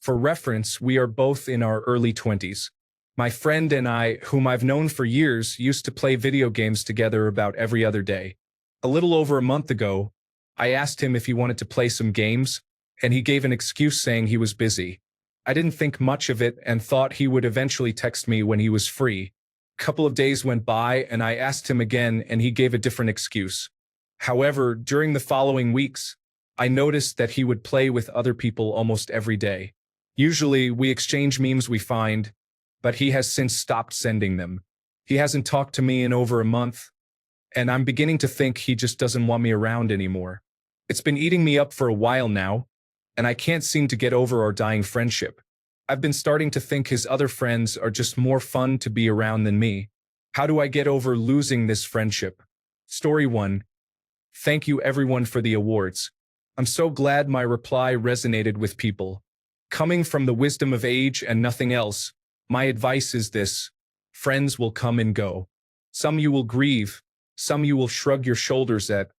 For reference, we are both in our early 20s. My friend and I, whom I've known for years, used to play video games together about every other day. A little over a month ago, I asked him if he wanted to play some games, and he gave an excuse saying he was busy. I didn't think much of it and thought he would eventually text me when he was free. A couple of days went by and I asked him again and he gave a different excuse. However, during the following weeks, I noticed that he would play with other people almost every day. Usually, we exchange memes we find, but he has since stopped sending them. He hasn't talked to me in over a month, and I'm beginning to think he just doesn't want me around anymore. It's been eating me up for a while now, and I can't seem to get over our dying friendship. I've been starting to think his other friends are just more fun to be around than me. How do I get over losing this friendship? Story 1. Thank you everyone for the awards. I'm so glad my reply resonated with people. Coming from the wisdom of age and nothing else, my advice is this: friends will come and go. Some you will grieve, some you will shrug your shoulders at,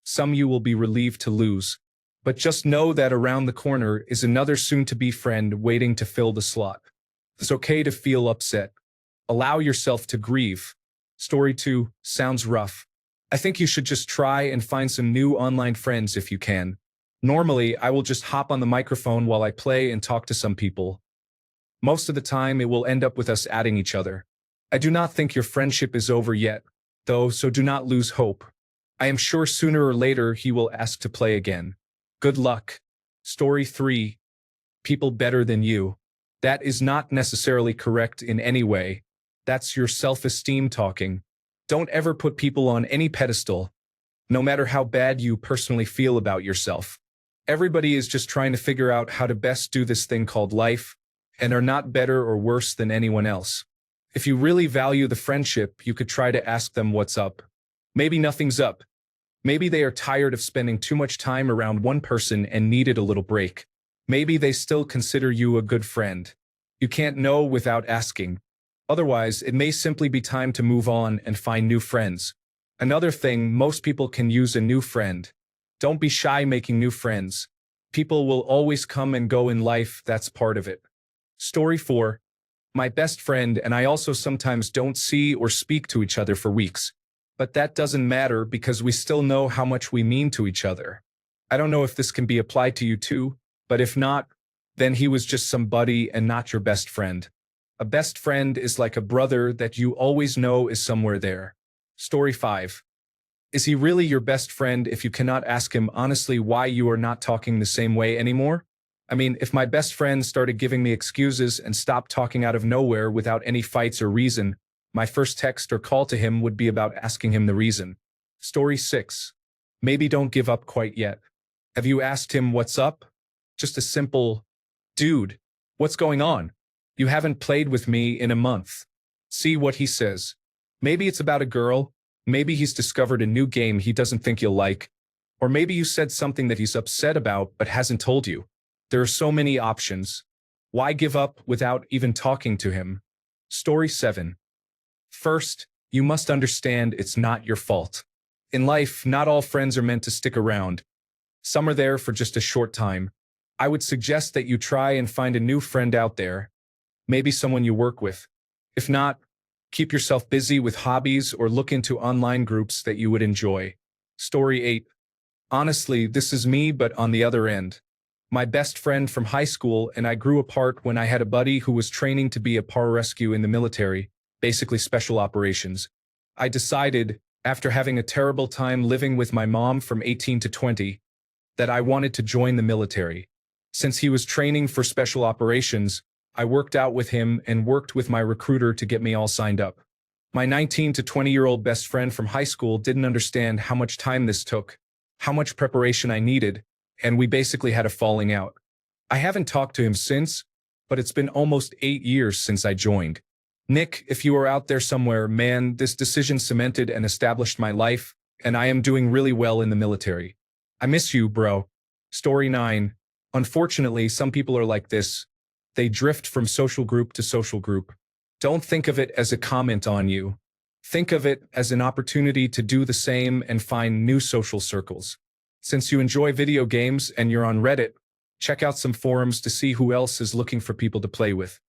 some you will be relieved to lose. But just know that around the corner is another soon-to-be friend waiting to fill the slot. It's okay to feel upset. Allow yourself to grieve. Story 2 sounds rough. I think you should just try and find some new online friends if you can. Normally, I will just hop on the microphone while I play and talk to some people. Most of the time, it will end up with us adding each other. I do not think your friendship is over yet, though, so do not lose hope. I am sure sooner or later he will ask to play again. Good luck. Story 3. People better than you. That is not necessarily correct in any way. That's your self-esteem talking. Don't ever put people on any pedestal, no matter how bad you personally feel about yourself. Everybody is just trying to figure out how to best do this thing called life, and are not better or worse than anyone else. If you really value the friendship, you could try to ask them what's up. Maybe nothing's up. Maybe they are tired of spending too much time around one person and needed a little break. Maybe they still consider you a good friend. You can't know without asking. Otherwise, it may simply be time to move on and find new friends. Another thing, most people can use a new friend. Don't be shy making new friends. People will always come and go in life, that's part of it. Story 4. My best friend and I also sometimes don't see or speak to each other for weeks. But that doesn't matter because we still know how much we mean to each other. I don't know if this can be applied to you too, but if not, then he was just somebody and not your best friend. A best friend is like a brother that you always know is somewhere there. Story 5. Is he really your best friend if you cannot ask him honestly why you are not talking the same way anymore? I mean, if my best friend started giving me excuses and stopped talking out of nowhere without any fights or reason, my first text or call to him would be about asking him the reason. Story 6. Maybe don't give up quite yet. Have you asked him what's up? Just a simple, dude, what's going on? You haven't played with me in a month. See what he says. Maybe it's about a girl. Maybe he's discovered a new game he doesn't think you'll like. Or maybe you said something that he's upset about but hasn't told you. There are so many options. Why give up without even talking to him? Story 7. First, you must understand it's not your fault. In life, not all friends are meant to stick around. Some are there for just a short time. I would suggest that you try and find a new friend out there. Maybe someone you work with. If not, keep yourself busy with hobbies or look into online groups that you would enjoy. Story 8. Honestly, this is me, but on the other end. My best friend from high school and I grew apart when I had a buddy who was training to be a pararescue in the military, basically special operations. I decided, after having a terrible time living with my mom from 18 to 20, that I wanted to join the military. Since he was training for special operations, I worked out with him and worked with my recruiter to get me all signed up. My 19 to 20-year-old best friend from high school didn't understand how much time this took, how much preparation I needed, and we basically had a falling out. I haven't talked to him since, but it's been almost 8 years since I joined. Nick, if you are out there somewhere, man, this decision cemented and established my life, and I am doing really well in the military. I miss you, bro. Story 9. Unfortunately, some people are like this. They drift from social group to social group. Don't think of it as a comment on you. Think of it as an opportunity to do the same and find new social circles. Since you enjoy video games and you're on Reddit, Check out some forums to see who else is looking for people to play with.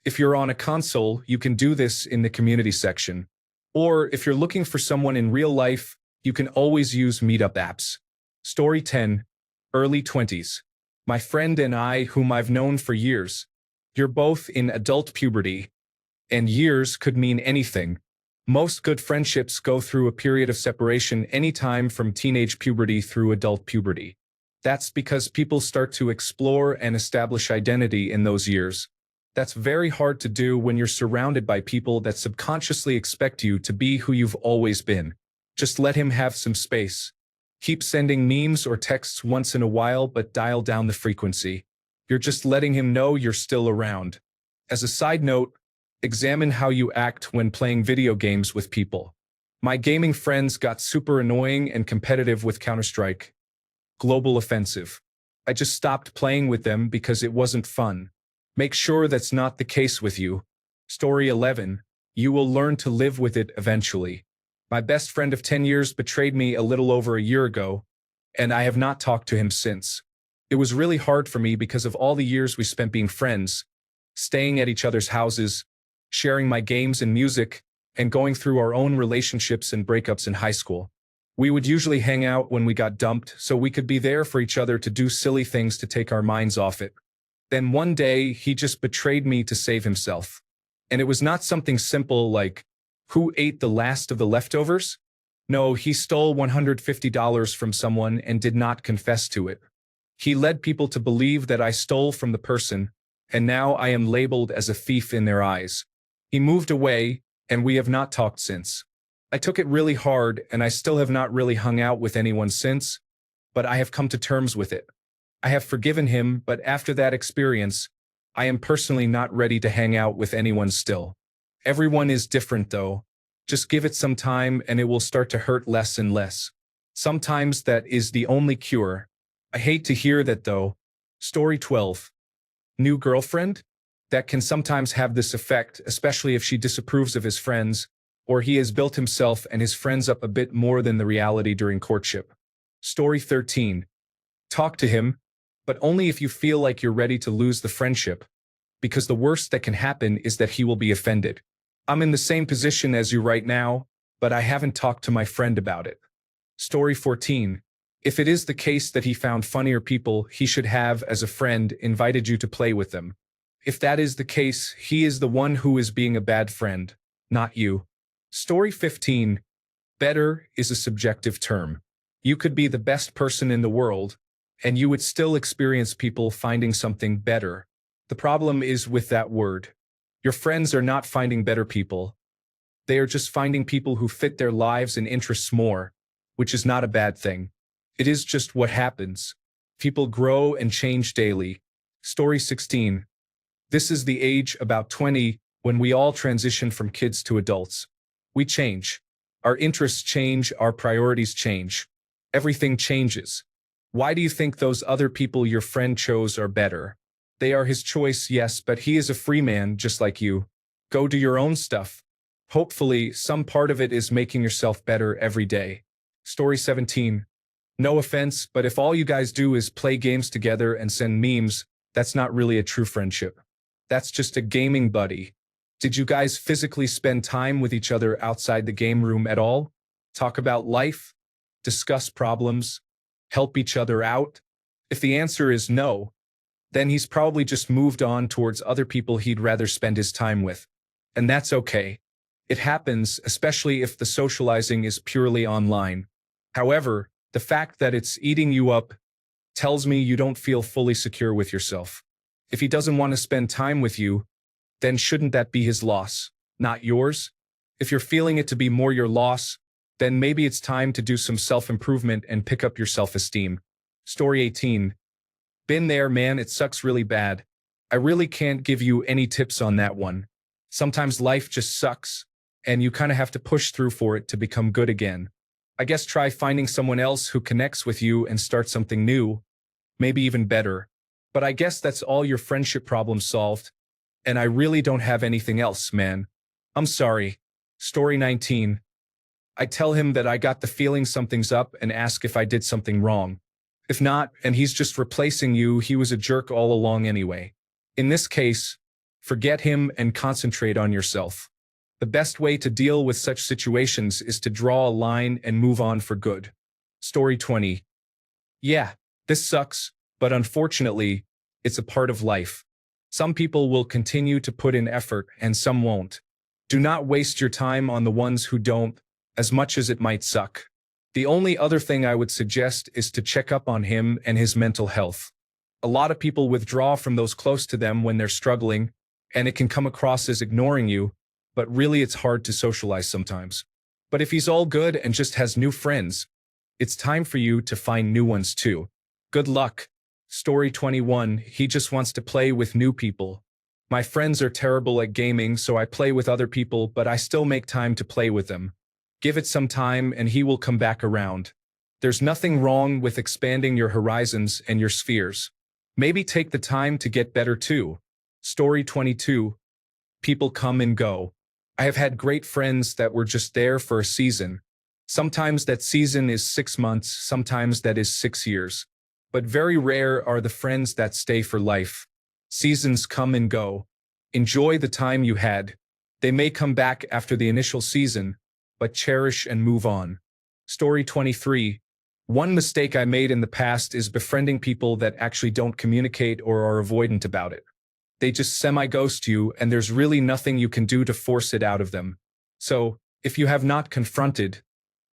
If you're on a console, you can do this in the community section. Or if you're looking for someone in real life, you can always use meetup apps. Story 10. Early 20s. My friend and I, whom I've known for years. You're both in adult puberty, and years could mean anything. Most good friendships go through a period of separation anytime from teenage puberty through adult puberty. That's because people start to explore and establish identity in those years. That's very hard to do when you're surrounded by people that subconsciously expect you to be who you've always been. Just let him have some space. Keep sending memes or texts once in a while, but dial down the frequency. You're just letting him know you're still around. As a side note, examine how you act when playing video games with people. My gaming friends got super annoying and competitive with Counter-Strike Global Offensive. I just stopped playing with them because it wasn't fun. Make sure that's not the case with you. Story 11. You will learn to live with it eventually. My best friend of 10 years betrayed me a little over a year ago, and I have not talked to him since. It was really hard for me because of all the years we spent being friends, staying at each other's houses, sharing my games and music, and going through our own relationships and breakups in high school. We would usually hang out when we got dumped so we could be there for each other to do silly things to take our minds off it. Then one day, he just betrayed me to save himself. And it was not something simple like, who ate the last of the leftovers? No, he stole $150 from someone and did not confess to it. He led people to believe that I stole from the person, and now I am labeled as a thief in their eyes. He moved away, and we have not talked since. I took it really hard, and I still have not really hung out with anyone since, but I have come to terms with it. I have forgiven him, but after that experience, I am personally not ready to hang out with anyone still. Everyone is different though. Just give it some time and it will start to hurt less and less. Sometimes that is the only cure. I hate to hear that though. Story 12. New girlfriend? That can sometimes have this effect, especially if she disapproves of his friends, or he has built himself and his friends up a bit more than the reality during courtship. Story 13. Talk to him, but only if you feel like you're ready to lose the friendship, because the worst that can happen is that he will be offended. I'm in the same position as you right now, but I haven't talked to my friend about it. Story 14. If it is the case that he found funnier people he should have as a friend invited you to play with them. If that is the case, he is the one who is being a bad friend, not you. Story 15. Better is a subjective term. You could be the best person in the world, and you would still experience people finding something better. The problem is with that word. Your friends are not finding better people. They are just finding people who fit their lives and interests more, which is not a bad thing. It is just what happens. People grow and change daily. Story 16. This is the age, about 20, when we all transition from kids to adults. We change. Our interests change, our priorities change. Everything changes. Why do you think those other people your friend chose are better? They are his choice, yes, but he is a free man just like you. Go do your own stuff. Hopefully, some part of it is making yourself better every day. Story 17. No offense, but if all you guys do is play games together and send memes, that's not really a true friendship. That's just a gaming buddy. Did you guys physically spend time with each other outside the game room at all? Talk about life? Discuss problems? Help each other out? If the answer is no, then he's probably just moved on towards other people he'd rather spend his time with. And that's okay. It happens, especially if the socializing is purely online. However, the fact that it's eating you up tells me you don't feel fully secure with yourself. If he doesn't want to spend time with you, then shouldn't that be his loss, not yours? If you're feeling it to be more your loss, then maybe it's time to do some self-improvement and pick up your self-esteem. Story 18. Been there, man, it sucks really bad. I really can't give you any tips on that one. Sometimes life just sucks, and you kind of have to push through for it to become good again. I guess try finding someone else who connects with you and start something new, maybe even better. But I guess that's all your friendship problems solved, and I really don't have anything else, man. I'm sorry. Story 19. I tell him that I got the feeling something's up and ask if I did something wrong. If not, and he's just replacing you, he was a jerk all along anyway. In this case, forget him and concentrate on yourself. The best way to deal with such situations is to draw a line and move on for good. Story 20. Yeah, this sucks, but unfortunately, it's a part of life. Some people will continue to put in effort and some won't. Do not waste your time on the ones who don't, as much as it might suck. The only other thing I would suggest is to check up on him and his mental health. A lot of people withdraw from those close to them when they're struggling, and it can come across as ignoring you, but really it's hard to socialize sometimes. But if he's all good and just has new friends, it's time for you to find new ones too. Good luck. Story 21. He just wants to play with new people. My friends are terrible at gaming, so I play with other people, but I still make time to play with them. Give it some time and he will come back around. There's nothing wrong with expanding your horizons and your spheres. Maybe take the time to get better too. Story 22. People come and go. I have had great friends that were just there for a season. Sometimes that season is 6 months, sometimes that is 6 years. But very rare are the friends that stay for life. Seasons come and go. Enjoy the time you had. They may come back after the initial season, but cherish and move on. Story 23. One mistake I made in the past is befriending people that actually don't communicate or are avoidant about it. They just semi-ghost you, and there's really nothing you can do to force it out of them. So, if you have not confronted,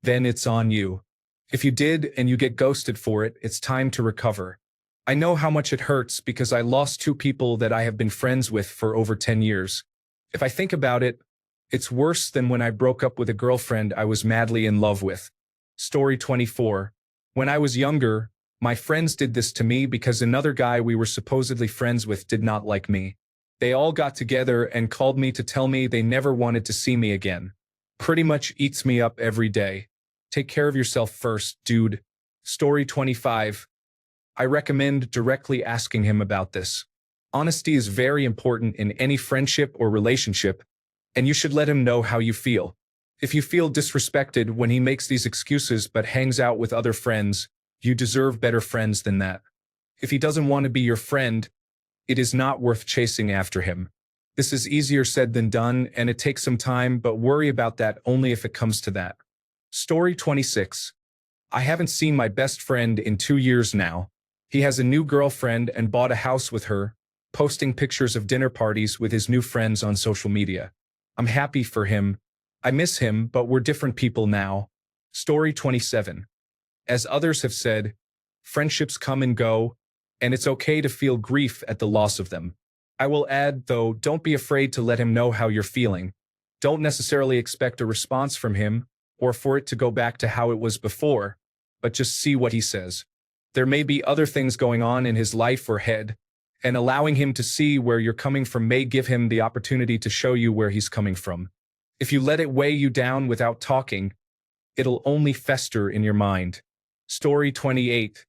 then it's on you. If you did and you get ghosted for it, it's time to recover. I know how much it hurts because I lost 2 people that I have been friends with for over 10 years. If I think about it, it's worse than when I broke up with a girlfriend I was madly in love with. Story 24. When I was younger, my friends did this to me because another guy we were supposedly friends with did not like me. They all got together and called me to tell me they never wanted to see me again. Pretty much eats me up every day. Take care of yourself first, dude. Story 25. I recommend directly asking him about this. Honesty is very important in any friendship or relationship, and you should let him know how you feel. If you feel disrespected when he makes these excuses but hangs out with other friends, you deserve better friends than that. If he doesn't want to be your friend, it is not worth chasing after him. This is easier said than done, and it takes some time, but worry about that only if it comes to that. Story 26. I haven't seen my best friend in 2 years now. He has a new girlfriend and bought a house with her, posting pictures of dinner parties with his new friends on social media. I'm happy for him. I miss him, but we're different people now. Story 27. As others have said, friendships come and go, and it's okay to feel grief at the loss of them. I will add, though, don't be afraid to let him know how you're feeling. Don't necessarily expect a response from him, or for it to go back to how it was before, but just see what he says. There may be other things going on in his life or head, and allowing him to see where you're coming from may give him the opportunity to show you where he's coming from. If you let it weigh you down without talking, it'll only fester in your mind. Story 28.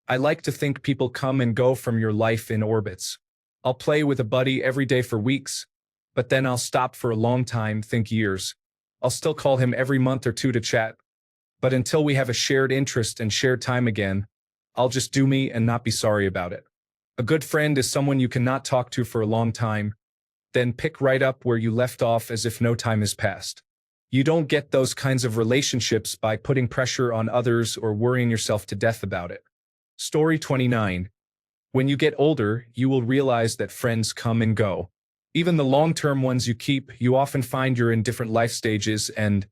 I like to think people come and go from your life in orbits. I'll play with a buddy every day for weeks, but then I'll stop for a long time, think years. I'll still call him every month or 2 to chat, but until we have a shared interest and shared time again, I'll just do me and not be sorry about it. A good friend is someone you cannot talk to for a long time, then pick right up where you left off as if no time has passed. You don't get those kinds of relationships by putting pressure on others or worrying yourself to death about it. Story 29. When you get older, you will realize that friends come and go. Even the long-term ones you keep, you often find you're in different life stages and,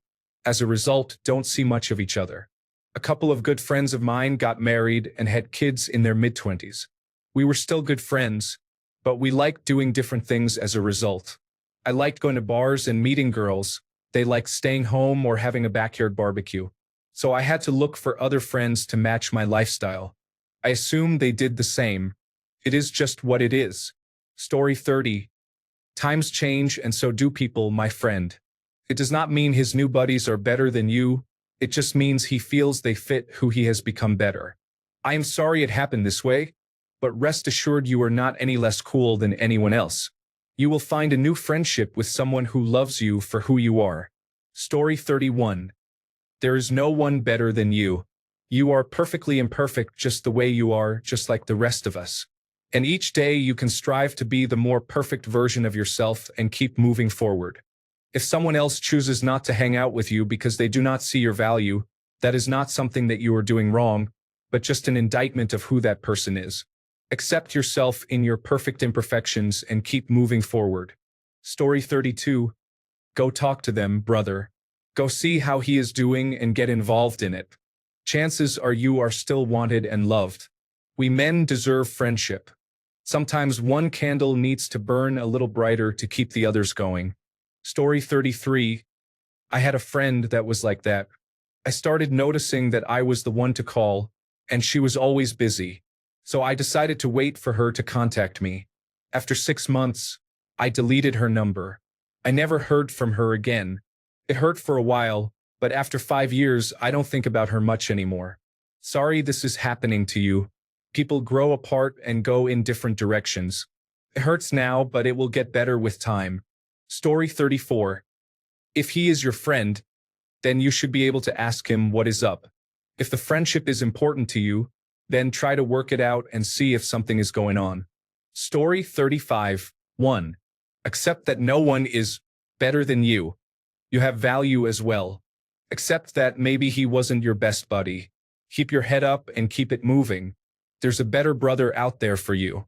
as a result, don't see much of each other. A couple of good friends of mine got married and had kids in their mid-20s. We were still good friends, but we liked doing different things as a result. I liked going to bars and meeting girls. They liked staying home or having a backyard barbecue. So I had to look for other friends to match my lifestyle. I assume they did the same. It is just what it is. Story 30. Times change and so do people, my friend. It does not mean his new buddies are better than you. It just means he feels they fit who he has become better. I am sorry it happened this way, but rest assured you are not any less cool than anyone else. You will find a new friendship with someone who loves you for who you are. Story 31. There is no one better than you. You are perfectly imperfect just the way you are, just like the rest of us. And each day you can strive to be the more perfect version of yourself and keep moving forward. If someone else chooses not to hang out with you because they do not see your value, that is not something that you are doing wrong, but just an indictment of who that person is. Accept yourself in your perfect imperfections and keep moving forward. Story 32. Go talk to them, brother. Go see how he is doing and get involved in it. Chances are you are still wanted and loved. We men deserve friendship. Sometimes one candle needs to burn a little brighter to keep the others going. Story 33. I had a friend that was like that. I started noticing that I was the one to call, and she was always busy. So I decided to wait for her to contact me. After 6 months, I deleted her number. I never heard from her again. It hurt for a while, but after 5 years, I don't think about her much anymore. Sorry this is happening to you. People grow apart and go in different directions. It hurts now, but it will get better with time. Story 34. If he is your friend, then you should be able to ask him what is up. If the friendship is important to you, then try to work it out and see if something is going on. Story 35. 1. Accept that no one is better than you. You have value as well. Accept that maybe he wasn't your best buddy. Keep your head up and keep it moving. There's a better brother out there for you.